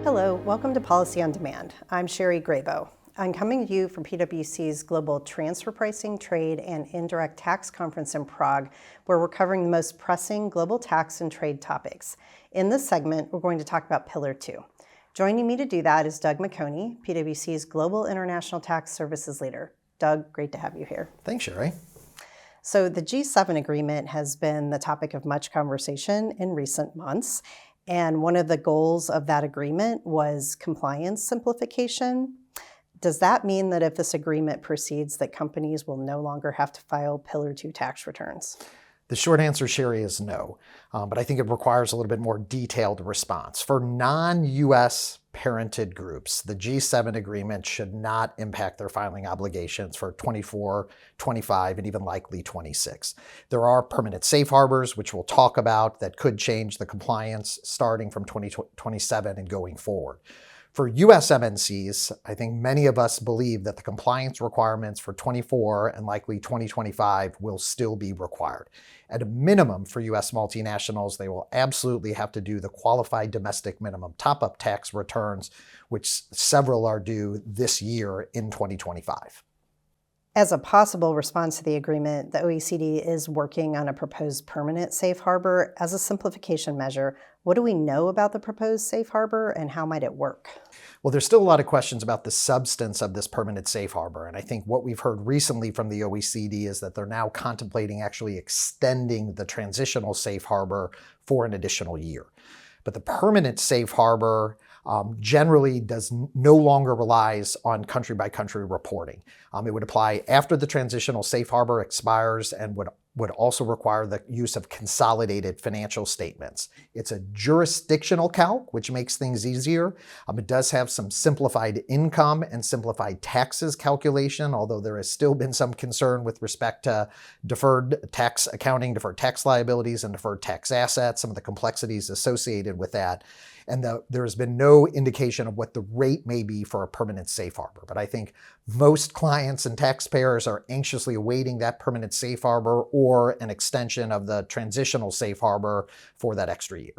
Hello, welcome to Policy on Demand. I'm Sherry Grabow. I'm coming to you from PwC's Global Transfer Pricing, Trade, and Indirect Tax Conference in Prague, where we're covering the most pressing global tax and trade topics. In this segment, we're going to talk about Pillar 2. Joining me to do that is Doug McHoney, PwC's Global International Tax Services Leader. Doug, great to have you here. Thanks, Sherry. So the G7 agreement has been the topic of much conversation in recent months. And one of the goals of that agreement was compliance simplification. Does that mean that if this agreement proceeds, that companies will no longer have to file Pillar 2 tax returns? The short answer, Sherry, is no, but I think it requires a little bit more detailed response. For non-U.S. parented groups, the G7 agreement should not impact their filing obligations for 24, 25, and even likely 26. There are permanent safe harbors, which we'll talk about, that could change the compliance starting from 2027 and going forward. For U.S. MNCs, I think many of us believe that the compliance requirements for 24 and likely 2025 will still be required. At a minimum for U.S. multinationals, they will absolutely have to do the qualified domestic minimum top-up tax returns, which several are due this year in 2025. As a possible response to the agreement, the OECD is working on a proposed permanent safe harbor. As a simplification measure, what do we know about the proposed safe harbor and how might it work? Well, there's still a lot of questions about the substance of this permanent safe harbor. And I think what we've heard recently from the OECD is that they're now contemplating actually extending the transitional safe harbor for an additional year. But the permanent safe harbor generally no longer relies on country-by-country reporting. It would apply after the transitional safe harbor expires and would also require the use of consolidated financial statements. It's a jurisdictional calc, which makes things easier. It does have some simplified income and simplified taxes calculation, although there has still been some concern with respect to deferred tax accounting, deferred tax liabilities, and deferred tax assets, some of the complexities associated with that. And there has been no indication of what the rate may be for a permanent safe harbor. But I think most clients and taxpayers are anxiously awaiting that permanent safe harbor or an extension of the transitional safe harbor for that extra year.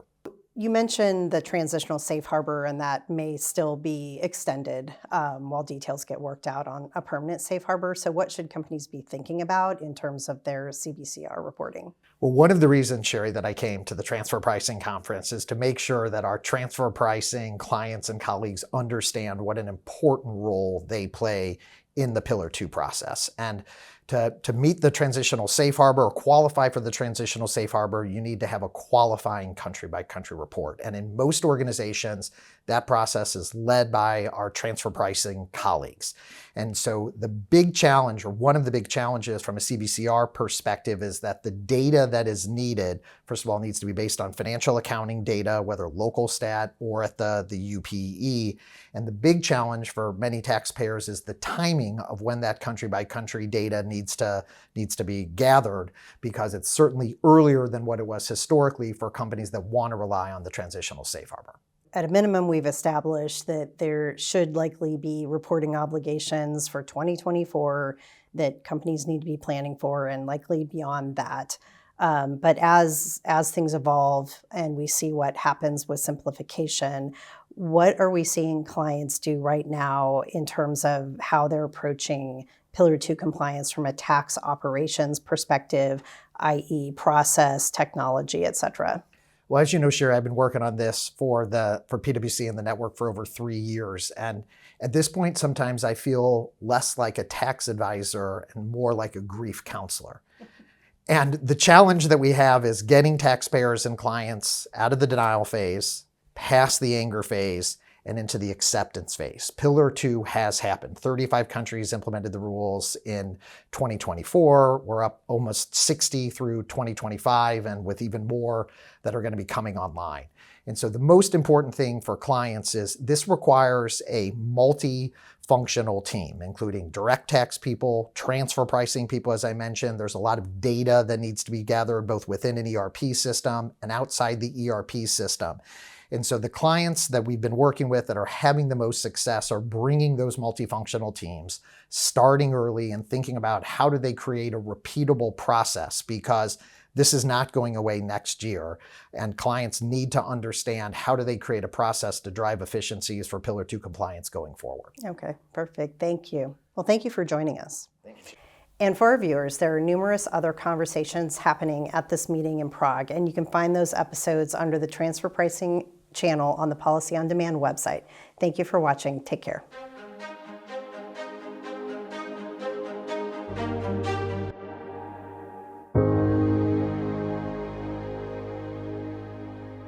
You mentioned the transitional safe harbor, and that may still be extended while details get worked out on a permanent safe harbor. So what should companies be thinking about in terms of their CbCR reporting? Well, one of the reasons, Sherry, that I came to the Transfer Pricing Conference is to make sure that our transfer pricing clients and colleagues understand what an important role they play in the Pillar 2 process. And to meet the transitional safe harbor or qualify for the transitional safe harbor, you need to have a qualifying country-by-country report. And in most organizations, that process is led by our transfer pricing colleagues. And so the big challenge, or one of the big challenges from a CbCR perspective, is that the data that is needed, first of all, needs to be based on financial accounting data, whether local stat or at the UPE. And the big challenge for many taxpayers is the timing of when that country-by-country data needs to be gathered, because it's certainly earlier than what it was historically for companies that want to rely on the transitional safe harbor. At a minimum, we've established that there should likely be reporting obligations for 2024 that companies need to be planning for, and likely beyond that. But as things evolve and we see what happens with simplification, what are we seeing clients do right now in terms of how they're approaching Pillar 2 compliance from a tax operations perspective, i.e. process, technology, et cetera? Well, as you know, Sherry, I've been working on this for PwC and the network for over 3 years. And at this point, sometimes I feel less like a tax advisor and more like a grief counselor. And the challenge that we have is getting taxpayers and clients out of the denial phase, past the anger phase, and into the acceptance phase. Pillar 2 has happened. 35 countries implemented the rules in 2024. We're up almost 60 through 2025, and with even more that are going to be coming online. And so the most important thing for clients is this requires a multi-functional team, including direct tax people, transfer pricing people, as I mentioned. There's a lot of data that needs to be gathered both within an ERP system and outside the ERP system. And so the clients that we've been working with that are having the most success are bringing those multifunctional teams, starting early and thinking about how do they create a repeatable process, because this is not going away next year. And clients need to understand how do they create a process to drive efficiencies for Pillar 2 compliance going forward. Okay, perfect. Thank you. Well, thank you for joining us. Thank you. And for our viewers, there are numerous other conversations happening at this meeting in Prague, and you can find those episodes under the Transfer Pricing channel on the Policy on Demand website. Thank you for watching. Take care.